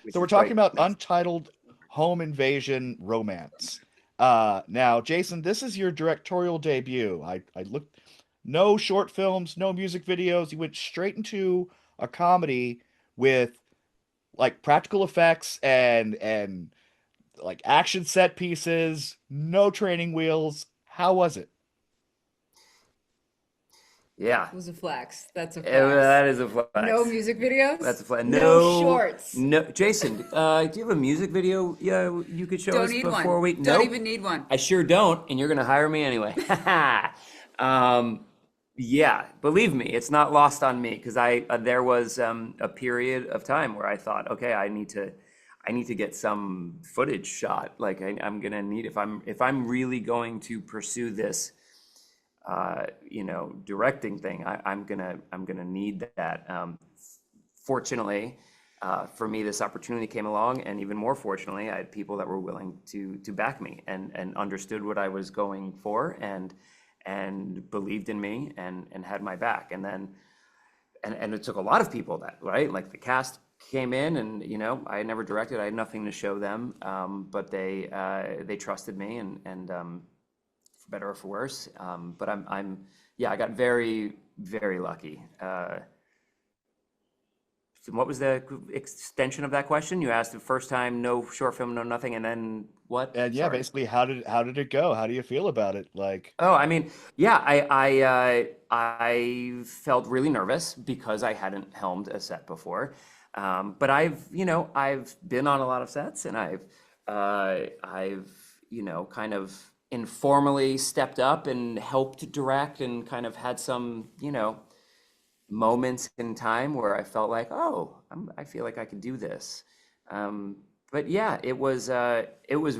which So we're is talking great. about Untitled Home Invasion Romance. Now, Jason, this is your directorial debut. I looked, no short films, no music videos. You went straight into a comedy with like practical effects and like action set pieces, no training wheels. How was it? Yeah, It was a flex. That's a flex. that is a No flex. music videos, That's a flex. no No, shorts. no, Jason, do you have a music video? Yeah, you could show Don't us need one. before we. Don't Nope, even need one. I sure don't, and you're gonna hire me anyway. um, yeah, believe me, it's not lost on me because I there was a period of time where I thought, okay, I need to get some footage shot. Like I'm gonna need if I'm really going to pursue this directing thing. I'm gonna need that. Fortunately, for me, this opportunity came along, and even more fortunately, I had people that were willing to back me and understood what I was going for and believed in me and had my back. And then and it took a lot of people that right, like the cast came in, and I had never directed, I had nothing to show them, but they trusted me and for better or for worse. But yeah, I got very, very lucky. So what was the extension of that question? You asked the first time, no short film, no nothing, and then what? And yeah, Sorry. basically, how did it go? How do you feel about it? Like, Oh, I mean, yeah, I felt really nervous because I hadn't helmed a set before. But I've been on a lot of sets, and I've kind of informally stepped up and helped direct and kind of had some, moments in time where I felt like, oh, I feel like I could do this. Um, but yeah, it was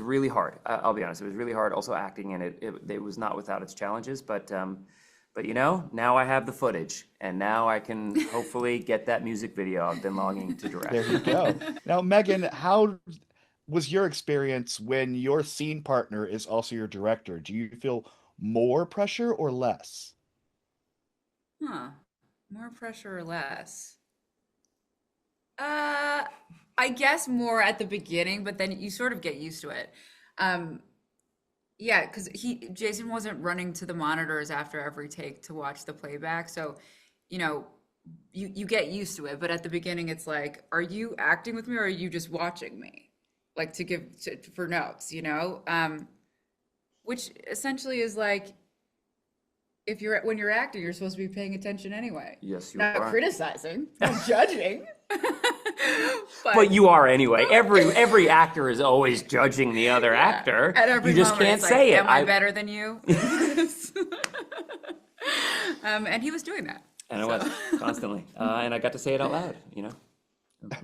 really hard. I'll be honest, it was really hard. Also acting in it was not without its challenges. But now I have the footage, and now I can hopefully get that music video I've been longing to there direct. you go. Now, Megan, how was your experience when your scene partner is also your director? Do you feel more pressure or less? Huh. More pressure or less? Uh, I guess more at the beginning, but then you sort of get used to it. Um, yeah, because Jason wasn't running to the monitors after every take to watch the playback, so you know, you get used to it. But at the beginning, it's like, are you acting with me or are you just watching me? Like for notes, which essentially is like if you're when you're acting, you're supposed to be paying attention anyway, Yes, you not are. criticizing, not judging. But But you are anyway. Every actor is always judging the other yeah, actor. at You every just moment, can't it's like, say it. am I better than you? And he was doing that. And I was So constantly, and I got to say it out loud.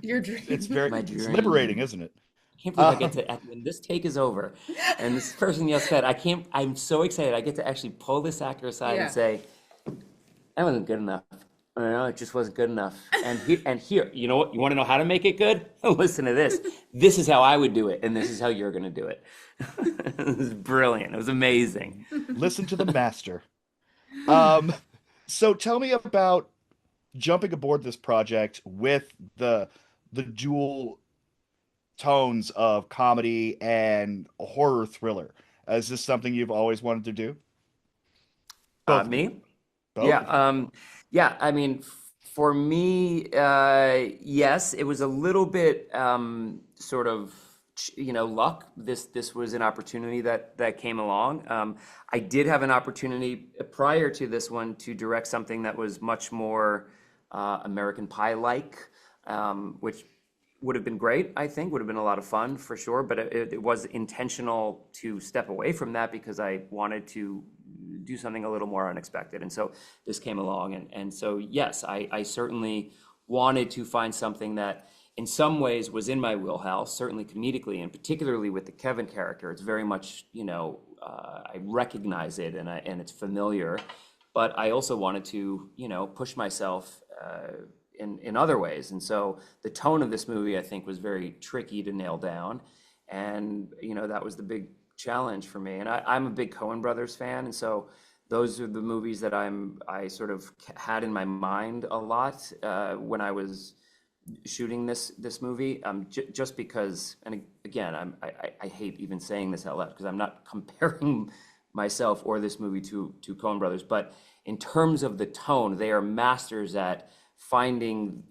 your It's dream. very, My it's liberating, dream. isn't it? I can't believe I get Um, to when this take is over, and this person yells cut. I can't. I'm so excited. I get to actually pull this actor aside and Yeah. say, "That wasn't good enough. It just wasn't good enough." And here, you know what? You want to know how to make it good? Listen to this. This is how I would do it, and this is how you're going to do it. It was brilliant. It was amazing. listen to the master. Um, so tell me about jumping aboard this project with the dual tones of comedy and a horror thriller. Is this something you've always wanted to do? Both of you. Me? Yeah, Both of you. yeah. I mean, for me, yes, it was a little bit sort of luck. This was an opportunity that came along. I did have an opportunity prior to this one to direct something that was much more American Pie-like, which would have been great, I think, would have been a lot of fun for sure. But it was intentional to step away from that because I wanted to do something a little more unexpected. And so this came along. And so, yes, I certainly wanted to find something that in some ways was in my wheelhouse, certainly comedically, and particularly with the Kevin character. It's very much, I recognize it and it's familiar. But I also wanted to, push myself in other ways. And so the tone of this movie, I think, was very tricky to nail down. And, that was the big challenge for me. And I'm a big Coen Brothers fan. And so those are the movies that I sort of had in my mind a lot when I was shooting this movie, just because, and again, I hate even saying this out loud because I'm not comparing myself or this movie to Coen Brothers, but in terms of the tone, they are masters at finding,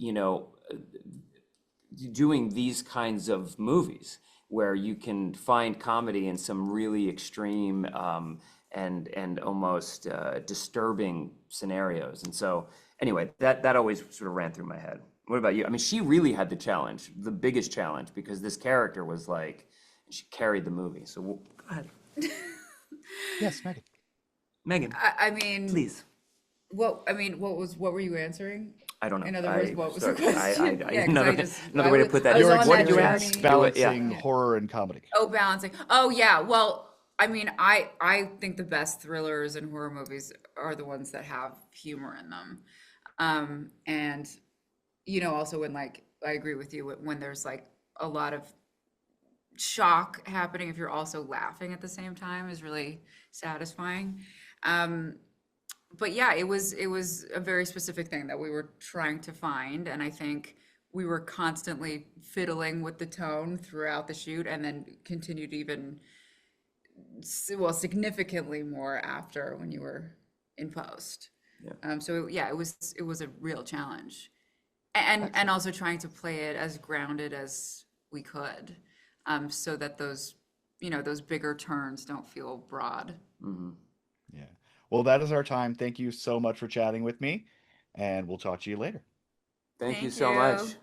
doing these kinds of movies where you can find comedy in some really extreme and almost disturbing scenarios. And so, anyway, that always sort of ran through my head. What about you? I mean, she really had the challenge, the biggest challenge, because this character was like, she carried the movie. So go ahead, Yes, Megan. Megan, I mean, please. what were you answering? I don't know. In other words, what was the sorry, question? Yeah, 'cause another way to put that I is, was You're on what that did you journey. ask? balancing Yeah. horror and comedy. Oh, balancing. Oh, yeah. Well, I mean, I think the best thrillers and horror movies are the ones that have humor in them. And also when like I agree with you when there's like a lot of shock happening, if you're also laughing at the same time is really satisfying. But yeah, it was a very specific thing that we were trying to find, and I think we were constantly fiddling with the tone throughout the shoot, and then continued even significantly more after when you were in post. Yeah. So yeah, it was a real challenge, and also trying to play it as grounded as we could, so that those bigger turns don't feel broad. Hmm. Yeah. Well, that is our time. Thank you so much for chatting with me, and we'll talk to you later. Thank you Thank so you. much.